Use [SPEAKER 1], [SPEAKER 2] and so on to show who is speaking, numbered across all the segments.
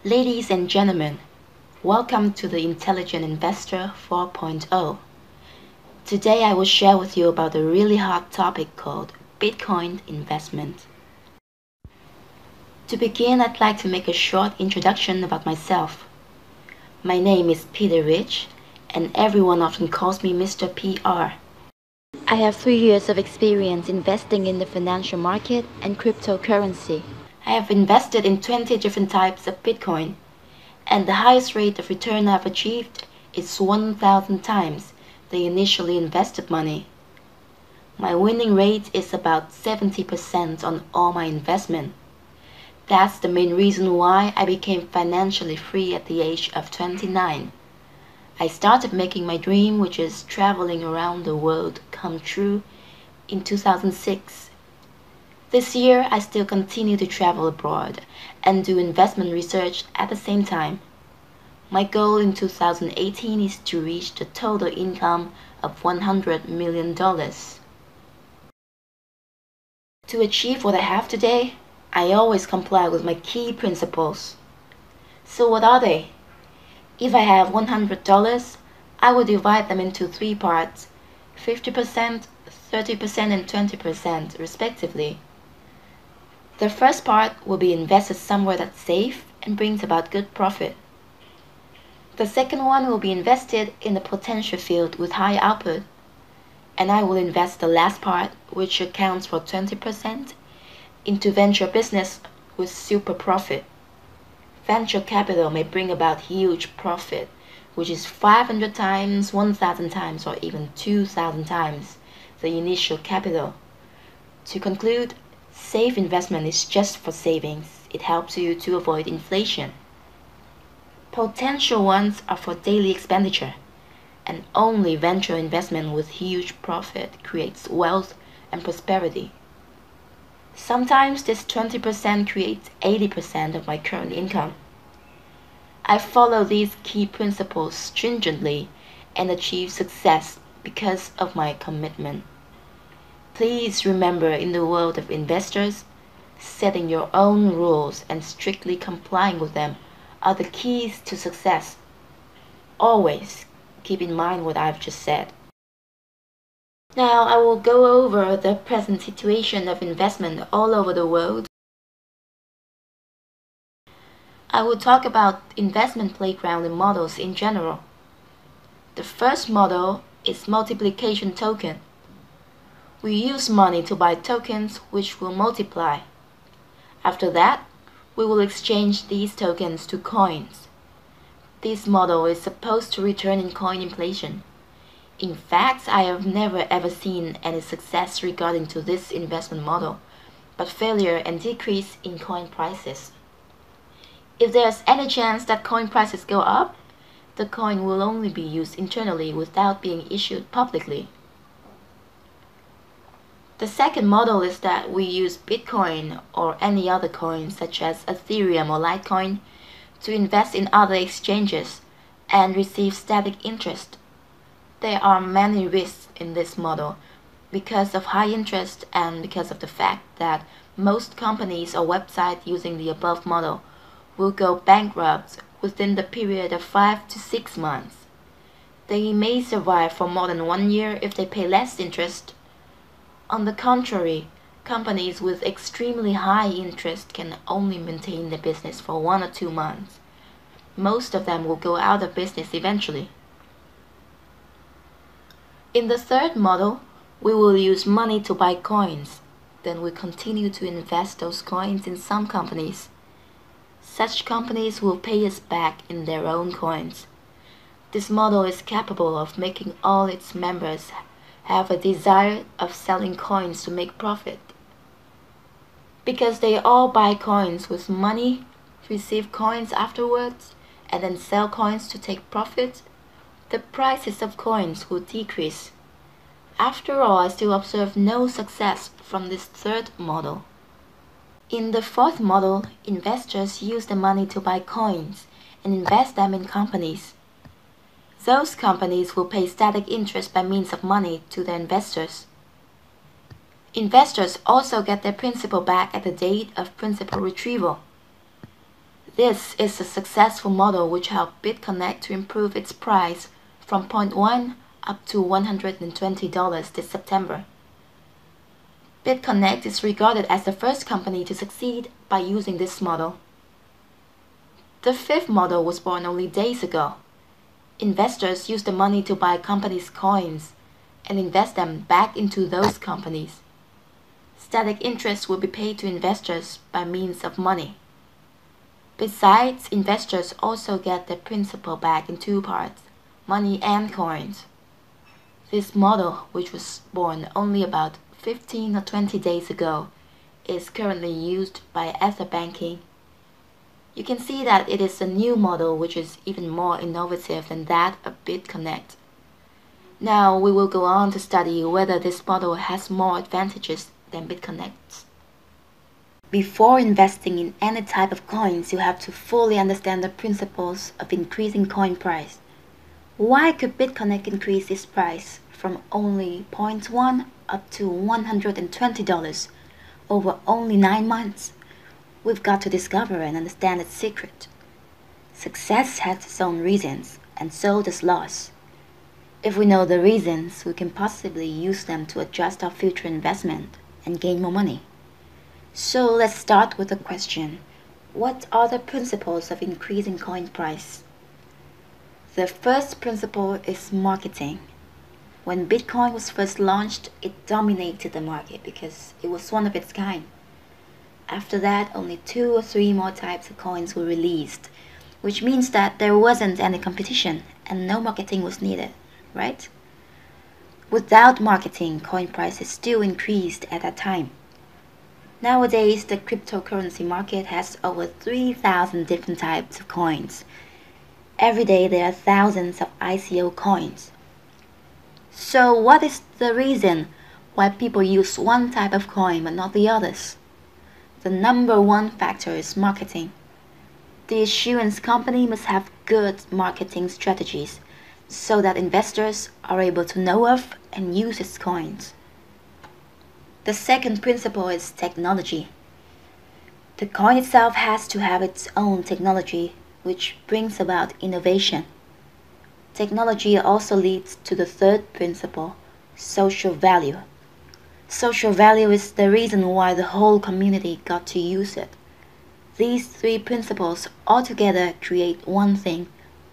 [SPEAKER 1] Ladies and gentlemen, welcome to the Intelligent Investor 4.0. Today I will share with you about a really hot topic called Bitcoin investment. To begin, I'd like to make a short introduction about myself. My name is Peter Rich, and everyone often calls me Mr. PR. I have 3 years of experience investing in the financial market and cryptocurrency. I have invested in 20 different types of Bitcoin, and the highest rate of return I've achieved is 1,000 times the initially invested money. My winning rate is about 70% on all my investment. That's the main reason why I became financially free at the age of 29. I started making my dream, which is traveling around the world, come true in 2006. This year, I still continue to travel abroad and do investment research at the same time. My goal in 2018 is to reach the total income of $100 million. To achieve what I have today, I always comply with my key principles. So what are they? If I have $100, I will divide them into 3 parts, 50%, 30% and 20% respectively. The first part will be invested somewhere that's safe and brings about good profit. The second one will be invested in a potential field with high output. And I will invest the last part, which accounts for 20%, into venture business with super profit. Venture capital may bring about huge profit, which is 500 times, 1,000 times, or even 2,000 times the initial capital. To conclude, safe investment is just for savings. It helps you to avoid inflation. Potential ones are for daily expenditure, and only venture investment with huge profit creates wealth and prosperity. Sometimes this 20% creates 80% of my current income. I follow these key principles stringently and achieve success because of my commitment. Please remember, in the world of investors, setting your own rules and strictly complying with them are the keys to success. Always keep in mind what I've just said. Now I will go over the present situation of investment all over the world. I will talk about investment playground and models in general. The first model is multiplication token. We use money to buy tokens which will multiply. After that, we will exchange these tokens to coins. This model is supposed to return in coin inflation. In fact, I have never ever seen any success regarding to this investment model, but failure and decrease in coin prices. If there's any chance that coin prices go up, the coin will only be used internally without being issued publicly. The second model is that we use Bitcoin or any other coin such as Ethereum or Litecoin to invest in other exchanges and receive static interest. There are many risks in this model because of high interest and because of the fact that most companies or websites using the above model will go bankrupt within the period of 5 to 6 months. They may survive for more than 1 year if they pay less interest. On the contrary, companies with extremely high interest can only maintain their business for 1 or 2 months. Most of them will go out of business eventually. In the third model, we will use money to buy coins. Then we continue to invest those coins in some companies. Such companies will pay us back in their own coins. This model is capable of making all its members have a desire of selling coins to make profit. Because they all buy coins with money, receive coins afterwards, and then sell coins to take profit, the prices of coins will decrease. After all, I still observe no success from this third model. In the fourth model, investors use the money to buy coins and invest them in companies. Those companies will pay static interest by means of money to their investors. Investors also get their principal back at the date of principal retrieval. This is a successful model which helped BitConnect to improve its price from 0.1 up to $120 this September. BitConnect is regarded as the first company to succeed by using this model. The fifth model was born only days ago. Investors use the money to buy companies' coins and invest them back into those companies. Static interest will be paid to investors by means of money. Besides, investors also get their principal back in two parts, money and coins. This model, which was born only about 15 or 20 days ago, is currently used by Etherbanking. You can see that it is a new model which is even more innovative than that of BitConnect. Now we will go on to study whether this model has more advantages than BitConnect's. Before investing in any type of coins, you have to fully understand the principles of increasing coin price. Why could BitConnect increase its price from only 0.1 up to $120 over only 9 months? We've got to discover and understand its secret. Success has its own reasons, and so does loss. If we know the reasons, we can possibly use them to adjust our future investment and gain more money. So let's start with the question, what are the principles of increasing coin price? The first principle is marketing. When Bitcoin was first launched, it dominated the market because it was one of its kind. After that, only 2 or 3 more types of coins were released, which means that there wasn't any competition and no marketing was needed, right? Without marketing, coin prices still increased at that time. Nowadays, the cryptocurrency market has over 3,000 different types of coins. Every day there are thousands of ICO coins. So what is the reason why people use one type of coin but not the others? The number one factor is marketing. The issuance company must have good marketing strategies so that investors are able to know of and use its coins. The second principle is technology. The coin itself has to have its own technology, which brings about innovation. Technology also leads to the third principle, social value. Social value is the reason why the whole community got to use it. These 3 principles altogether create one thing,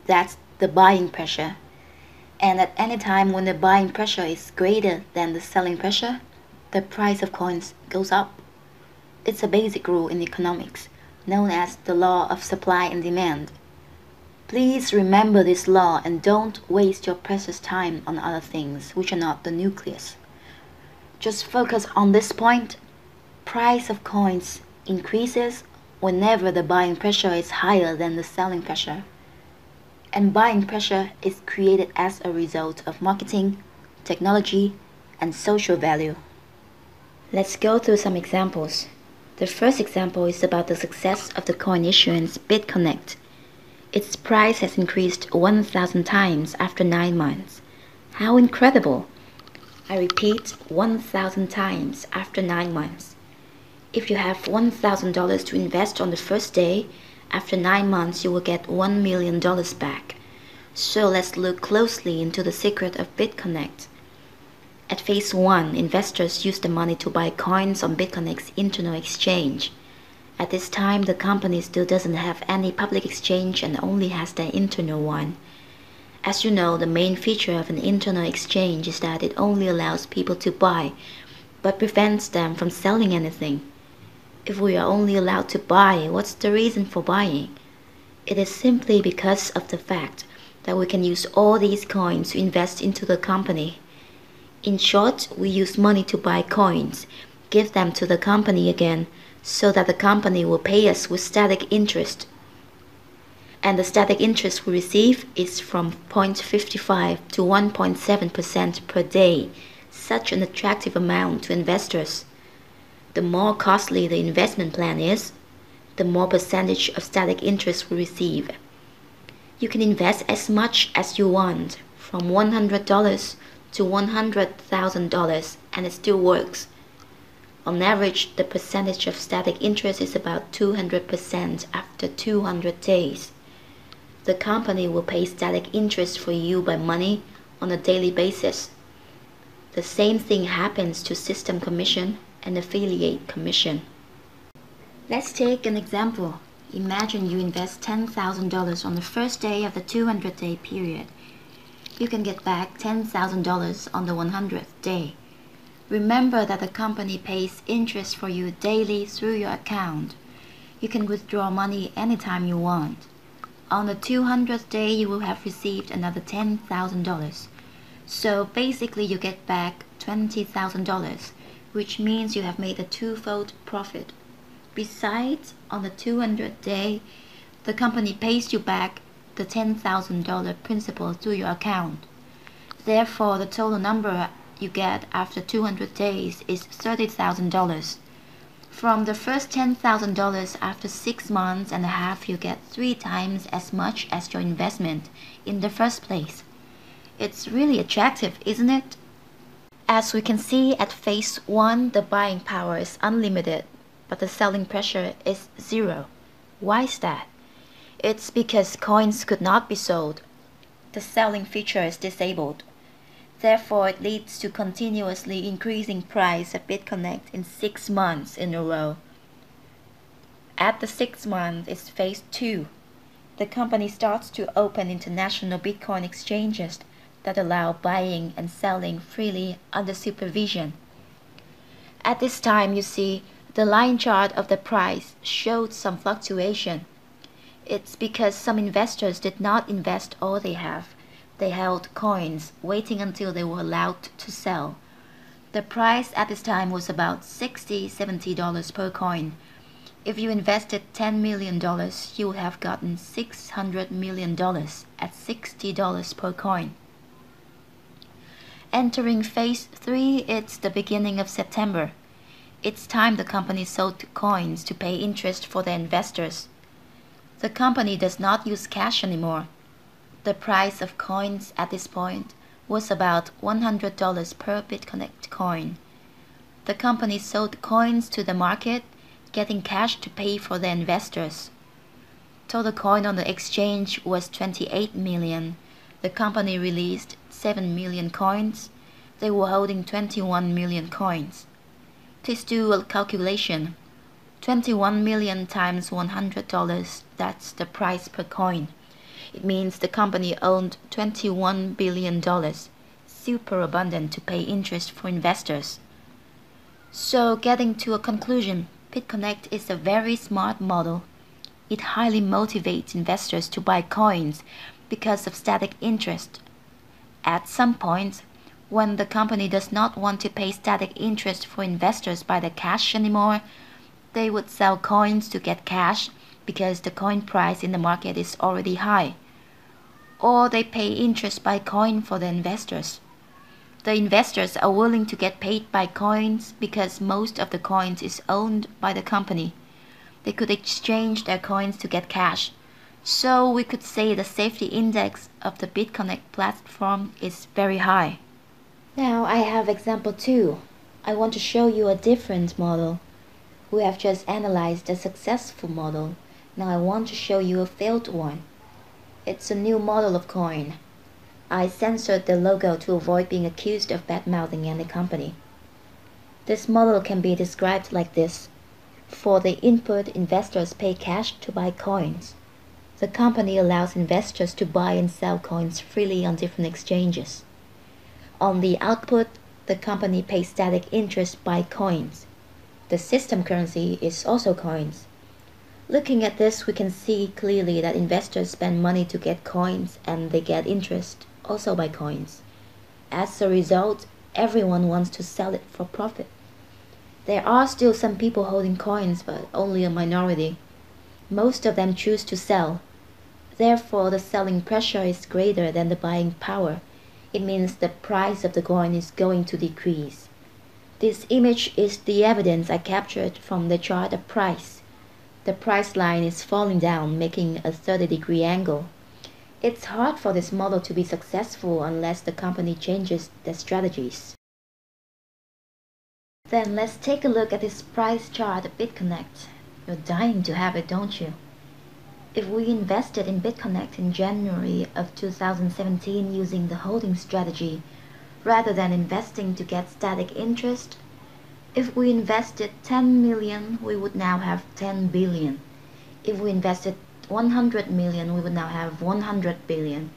[SPEAKER 1] that's the buying pressure. And at any time when the buying pressure is greater than the selling pressure, the price of coins goes up. It's a basic rule in economics, known as the law of supply and demand. Please remember this law and don't waste your precious time on other things which are not the nucleus. Just focus on this point. Price of coins increases whenever the buying pressure is higher than the selling pressure. And buying pressure is created as a result of marketing, technology, and social value. Let's go through some examples. The first example is about the success of the coin issuance BitConnect. Its price has increased 1,000 times after 9 months. How incredible! I repeat, 1,000 times after 9 months. If you have $1,000 to invest on the first day, after 9 months you will get $1 million back. So let's look closely into the secret of BitConnect. At phase 1, investors use the money to buy coins on BitConnect's internal exchange. At this time, the company still doesn't have any public exchange and only has their internal one. As you know, the main feature of an internal exchange is that it only allows people to buy, but prevents them from selling anything. If we are only allowed to buy, what's the reason for buying? It is simply because of the fact that we can use all these coins to invest into the company. In short, we use money to buy coins, give them to the company again, so that the company will pay us with static interest. And the static interest we receive is from 0.55 to 1.7% per day, such an attractive amount to investors. The more costly the investment plan is, the more percentage of static interest we receive. You can invest as much as you want, from $100 to $100,000, and it still works. On average, the percentage of static interest is about 200% after 200 days. The company will pay static interest for you by money on a daily basis. The same thing happens to system commission and affiliate commission. Let's take an example. Imagine you invest $10,000 on the first day of the 200-day period. You can get back $10,000 on the 100th day. Remember that the company pays interest for you daily through your account. You can withdraw money anytime you want. On the 200th day, you will have received another $10,000. So basically you get back $20,000, which means you have made a twofold profit. Besides, on the 200th day, the company pays you back the $10,000 principal through your account. Therefore, the total number you get after 200 days is $30,000. From the first $10,000 after 6 months and a half, you get 3 times as much as your investment in the first place. It's really attractive, isn't it? As we can see at phase 1, the buying power is unlimited, but the selling pressure is 0. Why is that? It's because coins could not be sold. The selling feature is disabled. Therefore, it leads to continuously increasing price of BitConnect in 6 months in a row. At the 6th month is phase 2. The company starts to open international Bitcoin exchanges that allow buying and selling freely under supervision. At this time, you see, the line chart of the price showed some fluctuation. It's because some investors did not invest all they have. They held coins, waiting until they were allowed to sell. The price at this time was about $60–$70 per coin. If you invested $10 million, you would have gotten $600 million at $60 per coin. Entering phase 3, it's the beginning of September. It's time the company sold coins to pay interest for their investors. The company does not use cash anymore. The price of coins at this point was about $100 per BitConnect coin. The company sold coins to the market, getting cash to pay for their investors. Total coin on the exchange was 28 million. The company released 7 million coins. They were holding 21 million coins. Please do a calculation. 21 million times $100, that's the price per coin. It means the company owned $21 billion, super abundant to pay interest for investors. So getting to a conclusion, BitConnect is a very smart model. It highly motivates investors to buy coins because of static interest. At some point, when the company does not want to pay static interest for investors by the cash anymore, they would sell coins to get cash because the coin price in the market is already high. Or they pay interest by coin for the investors. The investors are willing to get paid by coins because most of the coins is owned by the company. They could exchange their coins to get cash. So we could say the safety index of the BitConnect platform is very high. Now I have example 2. I want to show you a different model. We have just analyzed a successful model. Now I want to show you a failed one. It's a new model of coin. I censored the logo to avoid being accused of bad-mouthing any company. This model can be described like this. For the input, investors pay cash to buy coins. The company allows investors to buy and sell coins freely on different exchanges. On the output, the company pays static interest by coins. The system currency is also coins. Looking at this, we can see clearly that investors spend money to get coins and they get interest also by coins. As a result, everyone wants to sell it for profit. There are still some people holding coins, but only a minority. Most of them choose to sell. Therefore, the selling pressure is greater than the buying power. It means the price of the coin is going to decrease. This image is the evidence I captured from the chart of price. The price line is falling down, making a 30-degree angle. It's hard for this model to be successful unless the company changes their strategies. Then let's take a look at this price chart of BitConnect. You're dying to have it, don't you? If we invested in BitConnect in January of 2017 using the holding strategy, rather than investing to get static interest, if we invested 10 million, we would now have 10 billion. If we invested 100 million, we would now have 100 billion.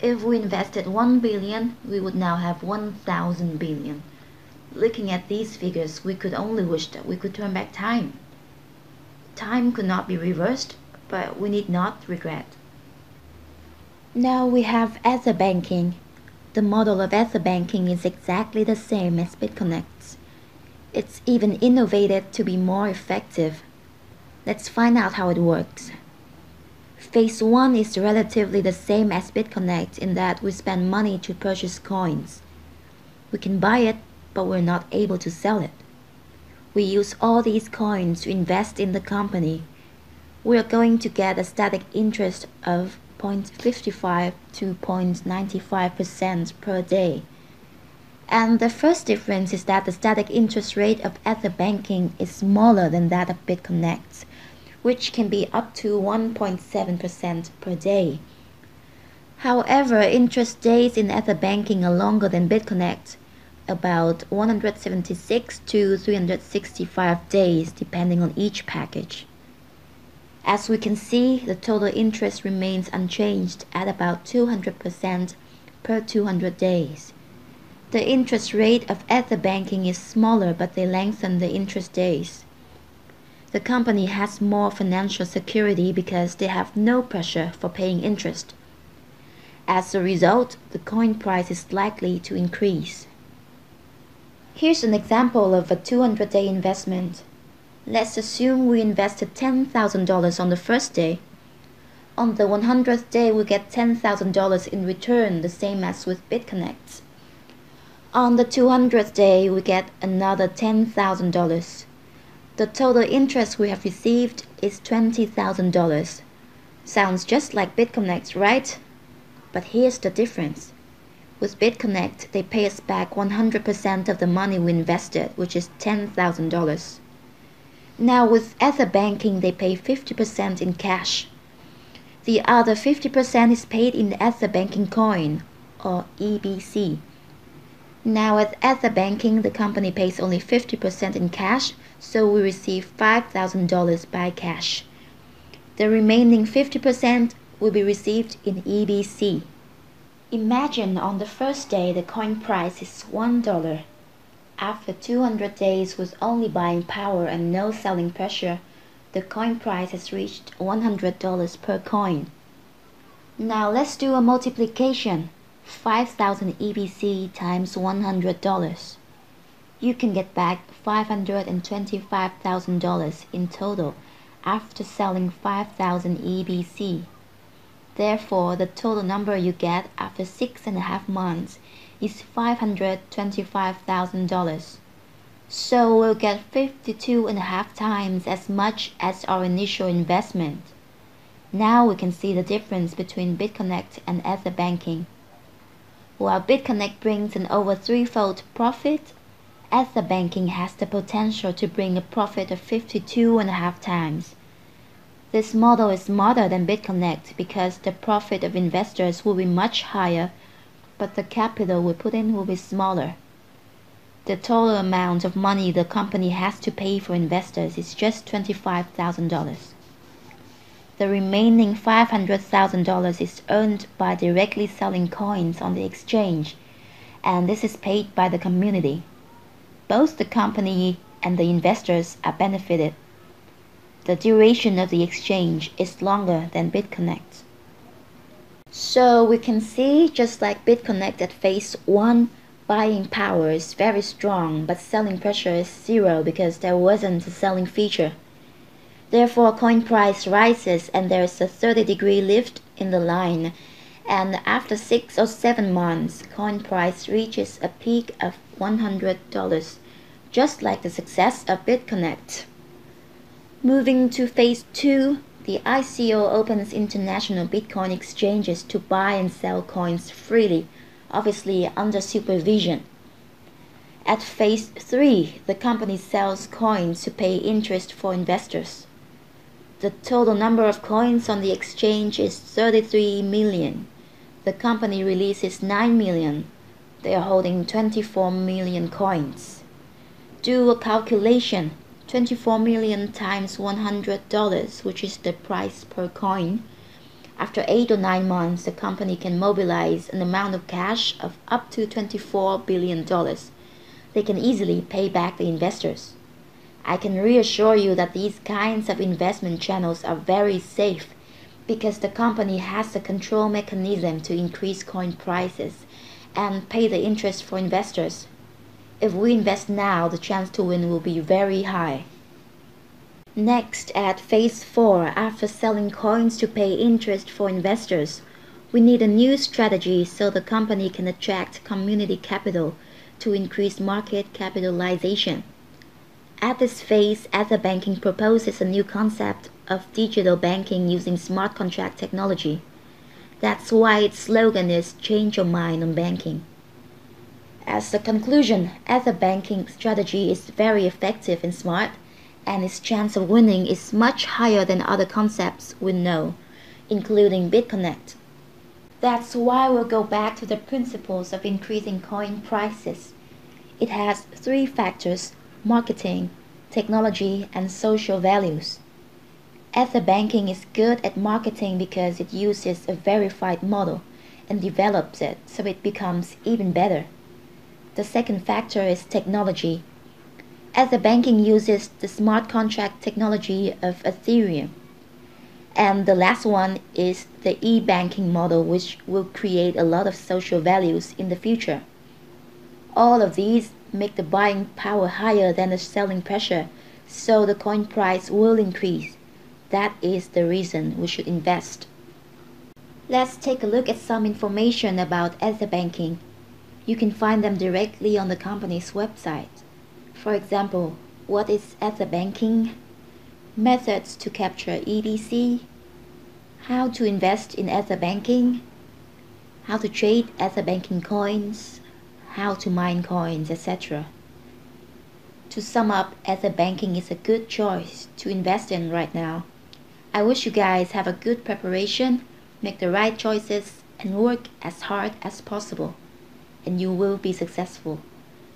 [SPEAKER 1] If we invested 1 billion, we would now have 1,000 billion. Looking at these figures, we could only wish that we could turn back time. Time could not be reversed, but we need not regret. Now we have Etherbanking. The model of Etherbanking is exactly the same as BitConnect's. It's even innovated to be more effective. Let's find out how it works. Phase 1 is relatively the same as BitConnect in that we spend money to purchase coins. We can buy it, but we're not able to sell it. We use all these coins to invest in the company. We are going to get a static interest of 0.55 to 0.95% per day. And the first difference is that the static interest rate of Etherbanking is smaller than that of BitConnect, which can be up to 1.7% per day. However, interest days in Etherbanking are longer than BitConnect, about 176 to 365 days depending on each package. As we can see, the total interest remains unchanged at about 200% per 200 days. The interest rate of Etherbanking is smaller, but they lengthen the interest days. The company has more financial security because they have no pressure for paying interest. As a result, the coin price is likely to increase. Here's an example of a 200-day investment. Let's assume we invested $10,000 on the first day. On the 100th day, we get $10,000 in return, the same as with BitConnect. On the 200th day, we get another $10,000. The total interest we have received is $20,000. Sounds just like BitConnect, right? But here's the difference. With BitConnect, they pay us back 100% of the money we invested, which is $10,000. Now with Etherbanking, they pay 50% in cash. The other 50% is paid in Etherbanking coin, or EBC. Now at Etherbanking, the company pays only 50% in cash, so we receive $5,000 by cash. The remaining 50% will be received in EBC. Imagine on the first day the coin price is $1. After 200 days with only buying power and no selling pressure, the coin price has reached $100 per coin. Now let's do a multiplication. 5,000 EBC times $100. You can get back $525,000 in total after selling 5,000 EBC. Therefore, the total number you get after 6.5 months is $525,000. So we'll get 52.5 times as much as our initial investment. Now we can see the difference between BitConnect and Etherbanking. While BitConnect brings an over threefold profit, Etherbanking has the potential to bring a profit of 52.5 times. This model is smarter than BitConnect because the profit of investors will be much higher, but the capital we put in will be smaller. The total amount of money the company has to pay for investors is just $25,000. The remaining $500,000 is earned by directly selling coins on the exchange, and this is paid by the community. Both the company and the investors are benefited. The duration of the exchange is longer than BitConnect. So we can see, just like BitConnect at phase 1, buying power is very strong, but selling pressure is zero because there wasn't a selling feature. Therefore, coin price rises and there is a 30-degree lift in the line, and after 6 or 7 months, coin price reaches a peak of $100, just like the success of BitConnect. Moving to phase 2, the ICO opens international Bitcoin exchanges to buy and sell coins freely, obviously under supervision. At phase 3, the company sells coins to pay interest for investors. The total number of coins on the exchange is 33 million. The company releases 9 million. They are holding 24 million coins. Do a calculation. 24 million times $100, which is the price per coin. After 8 or 9 months, the company can mobilize an amount of cash of up to $24 billion. They can easily pay back the investors. I can reassure you that these kinds of investment channels are very safe because the company has a control mechanism to increase coin prices and pay the interest for investors. If we invest now, the chance to win will be very high. Next, at phase 4, after selling coins to pay interest for investors, we need a new strategy so the company can attract community capital to increase market capitalization. At this phase, Etherbanking proposes a new concept of digital banking using smart contract technology. That's why its slogan is "Change your mind on banking." As a conclusion, Etherbanking strategy is very effective and smart, and its chance of winning is much higher than other concepts we know, including BitConnect. That's why we'll go back to the principles of increasing coin prices. It has 3 factors: marketing, technology, and social values. Etherbanking is good at marketing because it uses a verified model and develops it so it becomes even better. The second factor is technology. Etherbanking uses the smart contract technology of Ethereum. And the last one is the e-banking model, which will create a lot of social values in the future. All of these make the buying power higher than the selling pressure, so the coin price will increase. That is the reason we should invest. Let's take a look at some information about Etherbanking. You can find them directly on the company's website. For example, what is Etherbanking? Methods to capture ETC, how to invest in Etherbanking, how to trade Etherbanking coins, how to mine coins, etc. To sum up, Etherbanking is a good choice to invest in right now. I wish you guys have a good preparation, make the right choices, and work as hard as possible, and you will be successful.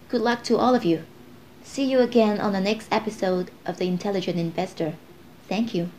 [SPEAKER 1] Good luck to all of you. See you again on the next episode of The Intelligent Investor. Thank you.